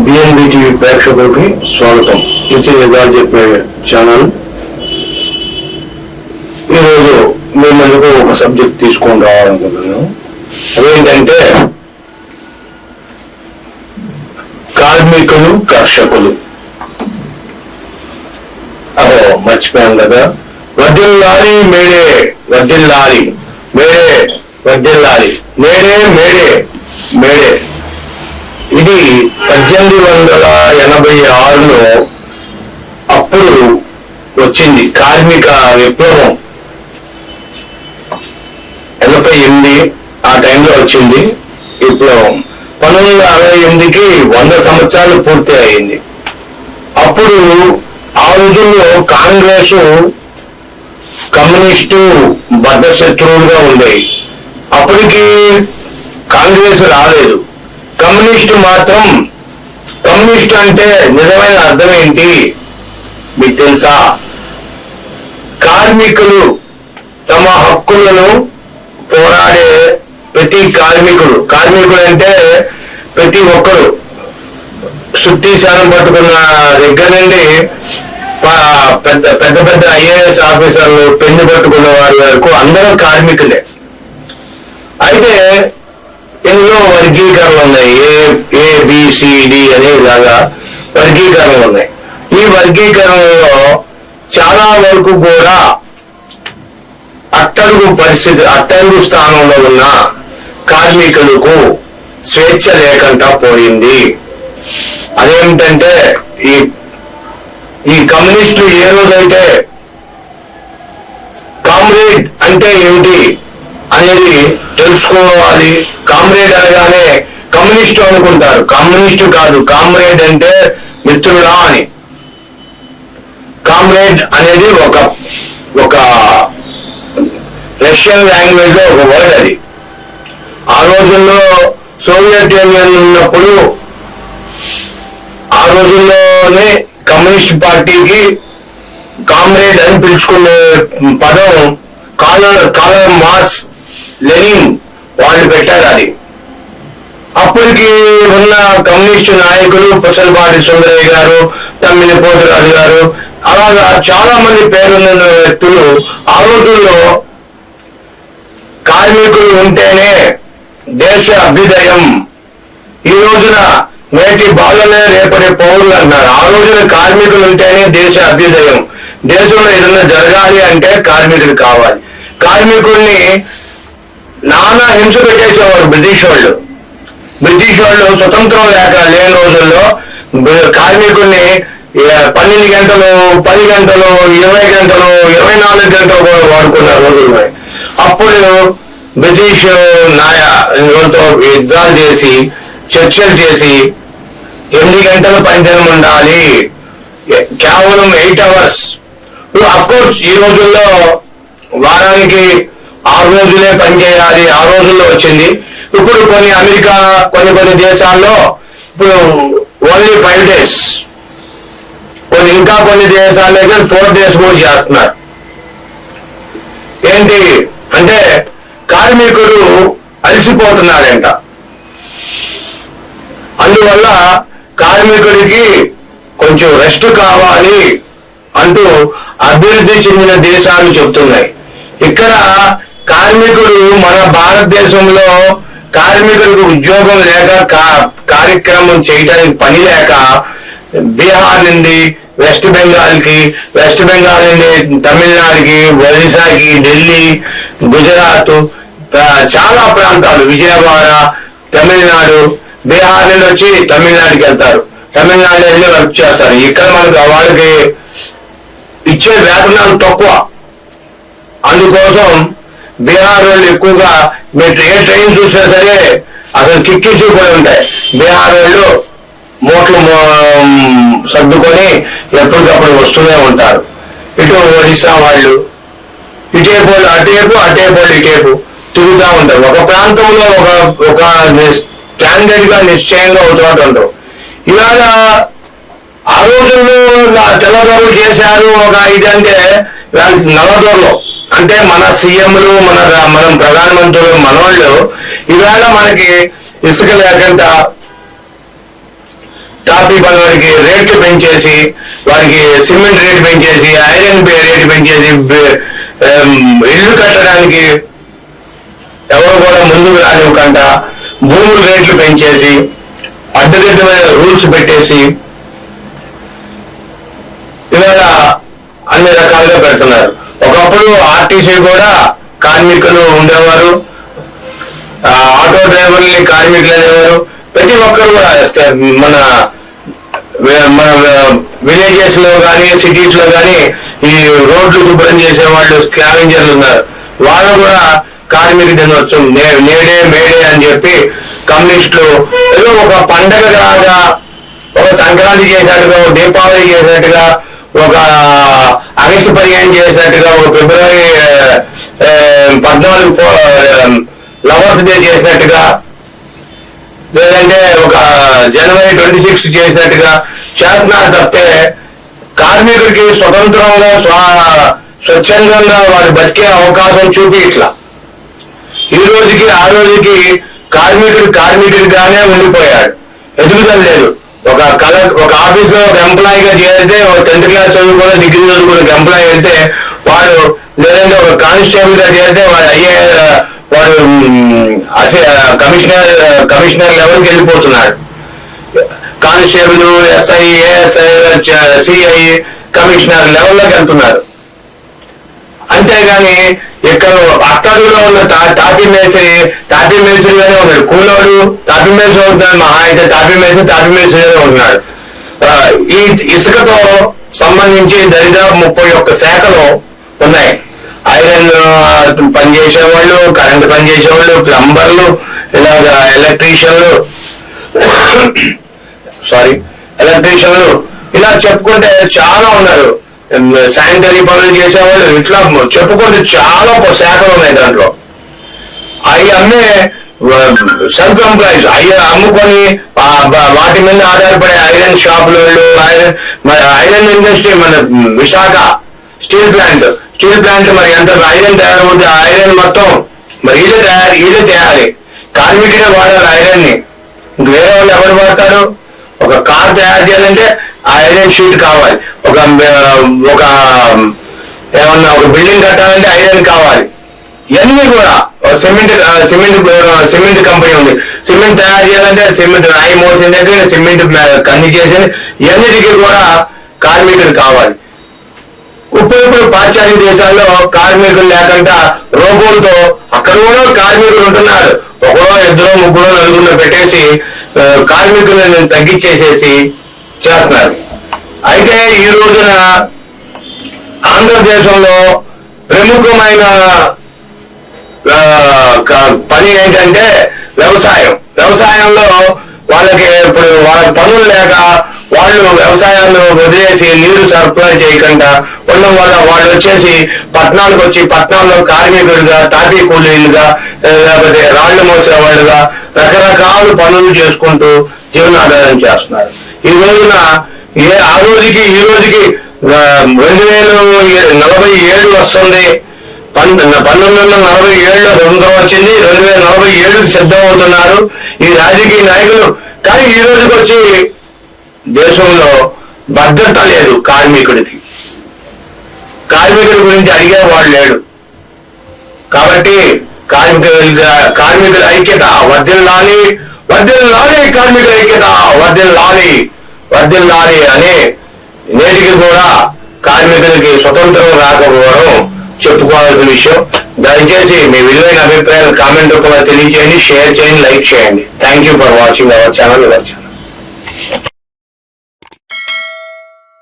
BNB TV ప్రేక్షకులకి స్వాగతం. ఇది నిజాలు చెప్పే ఛానల్. ఈరోజు మీ ముందుకు ఒక సబ్జెక్ట్ తీసుకొని రావాలనుకుంటున్నాను. అదేంటంటే కార్మికులు, కర్షకులు. మర్చిపోయాం కదా. వడ్డిల్లాలి మేడే, వడ్డిల్లాలి మేడే, వడ్డిల్లాలి మేడే మేడే మేడే. ఇది 1886లో అప్పుడు వచ్చింది కార్మిక విప్లవం. 88 ఆ టైంలో వచ్చింది విప్లవం. 1968కి 100 సంవత్సరాలు పూర్తి అయింది. అప్పుడు ఆ రోజుల్లో కాంగ్రెస్ కమ్యూనిస్టు బద్ధ శత్రువులుగా ఉండేవి. అప్పటికి కాంగ్రెస్ రాలేదు. కమ్యూనిస్టు మాత్రం, కమ్యూనిస్టు అంటే నిజమైన అర్థం ఏంటి మీకు తెలుసా? కార్మికులు తమ హక్కులను పోరాడే ప్రతి కార్మికుడు, కార్మికుడు అంటే ప్రతి ఒక్కరు, సుత్తి శానం పట్టుకున్న దగ్గర నుండి పెద్ద పెద్ద పెద్ద ఐఏఎస్ ఆఫీసర్లు, పెన్ను పట్టుకున్న వాళ్ళ వరకు అందరూ కార్మికులే. అయితే ఇందులో వర్గీకరణలు ఉన్నాయి. ఏబిసిడి అనే ఇలాగా వర్గీకరణలు ఉన్నాయి. ఈ వర్గీకరణలో చాలా వరకు కూడా అట్టడుగు స్థానంలో ఉన్న కార్మికులకు స్వేచ్ఛ లేకుండా పోయింది. అదేమిటంటే ఈ కమ్యూనిస్టు ఏ రోజైతే కామ్రేడ్ అంటే ఏమిటి అనేది తెలుసుకోవాలి. కామ్రేడ్ అనగానే కమ్యూనిస్టు అనుకుంటారు. కమ్యూనిస్టు కాదు, కామ్రేడ్ అంటే మిత్రుడా అని. కామ్రేడ్ అనేది ఒక రష్యన్ లాంగ్వేజ్ లో ఒక వర్డ్. అది ఆ రోజుల్లో సోవియట్ యూనియన్ ఉన్నప్పుడు ఆ రోజుల్లోనే కమ్యూనిస్ట్ పార్టీకి కామ్రేడ్ అని పిలుచుకునే పదం కార్ల్ మార్క్స్, లెనిన్ వాళ్ళు పెట్టారు. అది అప్పటికి ఉన్న కమ్యూనిస్టు నాయకులు పుసలపాటి సుందరయ్య గారు, తమ్మిని పోతురాజు గారు, అలాగా చాలా మంది పేరున్న వ్యక్తులు ఆ రోజుల్లో కార్మికులు ఉంటేనే దేశ అభ్యుదయం, ఈ రోజున నేటి బాలలే రేపటి పౌరులు అన్నారు. ఆ రోజున కార్మికులు ఉంటేనే దేశ అభ్యుదయం. దేశంలో ఏదైనా జరగాలి అంటే కార్మికులు కావాలి. కార్మికుల్ని నానా హింస పెట్టేసేవారు బ్రిటిష్ వాళ్ళు. స్వతంత్రం లేని రోజుల్లో కార్మికుల్ని 12 గంటలు, 10 గంటలు, 20 గంటలు, 24 గంటలు కూడా వాడుకున్న రోజులు. అప్పుడు బ్రిటిష్ నాయకులతో యుద్ధాలు చేసి, చర్చలు చేసి 8 గంటలు పనిదినం ఉండాలి, కేవలం 8 hours. అఫ్ కోర్స్ ఈ రోజుల్లో వారానికి 6 రోజులే పనిచేయాలి, ఆ రోజుల్లో వచ్చింది. ఇప్పుడు అమెరికా కొన్ని దేశాల్లో ఇప్పుడు ఓన్లీ 5 days, ఇంకా కొన్ని దేశాల్లో 4 days కూడా చేస్తున్నారు. ఏంటి అంటే కార్మికుడు అలసిపోతున్నాడంట. అందువల్ల కార్మికుడికి కొంచెం రెస్ట్ కావాలి అంటూ అభివృద్ధి చెందిన దేశాలు చెప్తున్నాయి. ఇక్కడ కార్మికుడు, మన భారతదేశంలో కార్మికులకు ఉద్యోగం లేక, కార్యక్రమం చేయడానికి పని లేక బీహార్ నుండి వెస్ట్ బెంగాల్ నుండి తమిళనాడుకి, ఒరిస్సాకి, ఢిల్లీ, గుజరాత్, చాలా ప్రాంతాలు, విజయవాడ, తమిళనాడు, బీహార్ నుండి వచ్చి తమిళనాడుకి వెళ్తారు. తమిళనాడు వెళ్ళి వర్క్ చేస్తారు. ఇక్కడ మనకు వాళ్ళకి ఇచ్చే వేతనాలు తక్కువ. అందుకోసం బీహార్ వాళ్ళు ఎక్కువగా, మీరు ఏ ట్రైన్ చూసినా సరే అసలు కిక్కిసిపోయి ఉంటాయి. బీహార్ వాళ్ళు మూటలు సర్దుకొని ఎప్పటికప్పుడు వస్తూనే ఉంటారు. ఇటు ఒడిశా వాళ్ళు ఇటేపు అటేపు, అటేపు ఇటేపు తిరుగుతూ ఉంటారు. ఒక ప్రాంతంలో ఒక స్టాండర్డ్ గా నిశ్చయంగా ఒక చోట ఉంటారు. ఇవాళ ఆ రోజుల్లో తెల్లదొరలు చేశారు ఒక ఇదంటే నల్లదొరలు అంటే మన సీఎంలు, మనం ప్రధానమంత్రులు, మనోళ్ళు ఇవాళ మనకి ఇసుక లేకుండా టాపీ పనులకి రేట్లు పెంచేసి, వారికి సిమెంట్ రేటు పెంచేసి, ఐరన్ రేటు పెంచేసి, ఇల్లు కట్టడానికి ఎవరు కూడా ముందుకు రానివ్వకుండా భూముల రేట్లు పెంచేసి, అడ్డదిడ్డమైన రూల్స్ పెట్టేసి ఇవాళ అన్ని రకాలుగా పెడుతున్నారు. ఒకప్పుడు ఆర్టీసీ కూడా కార్మికులు ఉండేవారు, ఆటో డ్రైవర్ని కార్మికులు అనేవారు. ప్రతి ఒక్కరు కూడా మన మన విలేజెస్ లో కానీ సిటీస్ లో కానీ ఈ రోడ్లు శుభ్రం చేసే వాళ్ళు, స్కావెంజర్లు ఉన్నారు. వాళ్ళు కూడా కార్మిక దినోత్సవం నేడే మేడే అని చెప్పి కమ్యూనిస్టులు ఏదో ఒక పండగ లాగా, ఒక సంక్రాంతి చేసినట్టుగా, ఒక దీపావళి చేసినట్టుగా, ఒక ఆగస్టు 15 చేసినట్టుగా, ఒక ఫిబ్రవరి 14 లవర్స్ డే చేసినట్టుగా, లేదంటే ఒక జనవరి 26 చేసినట్టుగా చేస్తున్నారు తప్పితే కార్మికుడికి స్వతంత్రంగా స్వచ్ఛందంగా వారు బతికే అవకాశం చూపి ఇట్లా ఈ రోజుకి ఆ రోజుకి కార్మికుడిగానే ఉండిపోయాడు. ఎదుగుదల లేదు. ఒక ఆఫీస్ లో ఒక ఎంప్లాయీగా చేరితే, ఒక 10th క్లాస్ చదువుకున్న, డిగ్రీ చదువుకున్న ఒక ఎంప్లాయీ అయితే వాడు, లేదంటే ఒక కానిస్టేబుల్ గా చేరితే వాడు కమిషనర్ లెవెల్కి వెళ్ళిపోతున్నాడు. Constable, SI, ASI, CI, commissioner లెవెల్లోకి వెళ్తున్నారు. అంతేగాని ఇక్కడ అట్టడుగులో ఉన్న తాపీ మేస్త్రిగానే ఉన్నాడు. కూలోడు తాపీ మేస్త్రి అవుతున్నాడు. మహా అయితే తాపీ మేస్త్రిగానే ఉంటున్నాడు. ఈ ఇసుకతో సంబంధించి దరిదాపు 31 శాఖలు ఉన్నాయి. ఐరన్ పనిచేసేవాళ్ళు, కరెంట్ పనిచేసేవాళ్ళు, ప్లంబర్లు, ఇలాగ ఎలక్ట్రీషియన్లు ఇలా చెప్పుకుంటే చాలా ఉన్నారు. శానిటరీ పనులు చేసేవాళ్ళు, ఇట్లా చెప్పుకుంటే చాలా శాఖలు ఉన్నాయి. దాంట్లో అవి అమ్మే సెల్ఫ్ ఎంప్లాయీస్, అవి అమ్ముకొని వాటి మీద ఆధారపడే ఐరన్ షాపులు, ఐరన్ ఇండస్ట్రీ, మన విశాఖ స్టీల్ ప్లాంట్ మరి ఎంత ఐరన్ తయారవుతుంది. ఐరన్ మొత్తం మరి ఇదే తేయాలి. కార్మికుడే వాడాలి ఐరన్ ని. వేరే వాళ్ళు ఎవరు వాడతారు? ఒక కార్ తయారు చేయాలంటే ఐరన్ షీట్ కావాలి. ఒక బిల్డింగ్ కట్టాలంటే ఐరన్ కావాలి. ఇవన్నీ కూడా సిమెంట్ కంపెనీ ఉంది. సిమెంట్ తయారు చేయాలంటే సిమెంట్ రాయి మోసిన దగ్గర సిమెంట్ కంది చేసింది. ఇవన్నిటికీ కూడా కార్మికుడు కావాలి. ఇప్పుడు పాశ్చాత్య దేశాల్లో కార్మికులు లేకుండా రోబోలతో అక్కడ కూడా కార్మికులు ఉంటున్నారు. ఒకరో, ఇద్దరు, ముగ్గురు, నలుగురు పెట్టేసి కార్మికులను తగ్గించేసేసి చేస్తున్నారు. అయితే ఈ రోజున ఆంధ్రదేశంలో ప్రముఖమైన పని ఏంటంటే వ్యవసాయంలో వాళ్ళకి ఇప్పుడు వాళ్ళ పనులు లేక వాళ్ళు వ్యవసాయాన్ని వదిలేసి నీరు సరఫరా చేయకుండా ఉండడం వల్ల వాళ్ళు వచ్చేసి పట్టణాలకు వచ్చి పట్టణాల్లో కార్మికులుగా, తాపీ కూలీలుగా, లేకపోతే రాళ్లు మోసేవాళ్ళుగా రకరకాల పనులు చేసుకుంటూ జీవనాధారం చేస్తున్నారు. ఈ రోజున ఆ రోజుకి ఈ రోజుకి 2047 వస్తుంది. 1947లో స్వతంత్రం వచ్చింది. 2047కి సిద్ధం అవుతున్నారు ఈ రాజకీయ నాయకులు. కానీ ఈ రోజుకి వచ్చి దేశంలో భద్రత లేదు. కార్మికుడి గురించి అడిగేవాడు లేడు. కాబట్టి కార్మికుల ఐక్యత వర్ధిల్లాలి, కార్మికుల ఐక్యత వర్ధిల్లాలి అని నేటికి కూడా కార్మికులకి స్వతంత్రం రాకపోవడం చెప్పుకోవాల్సిన విషయం. దయచేసి మీ విలువైన అభిప్రాయాలు కామెంట్ రూపంలో తెలియజేయండి, షేర్ చేయండి, లైక్ చేయండి. Thank you for watching our channel.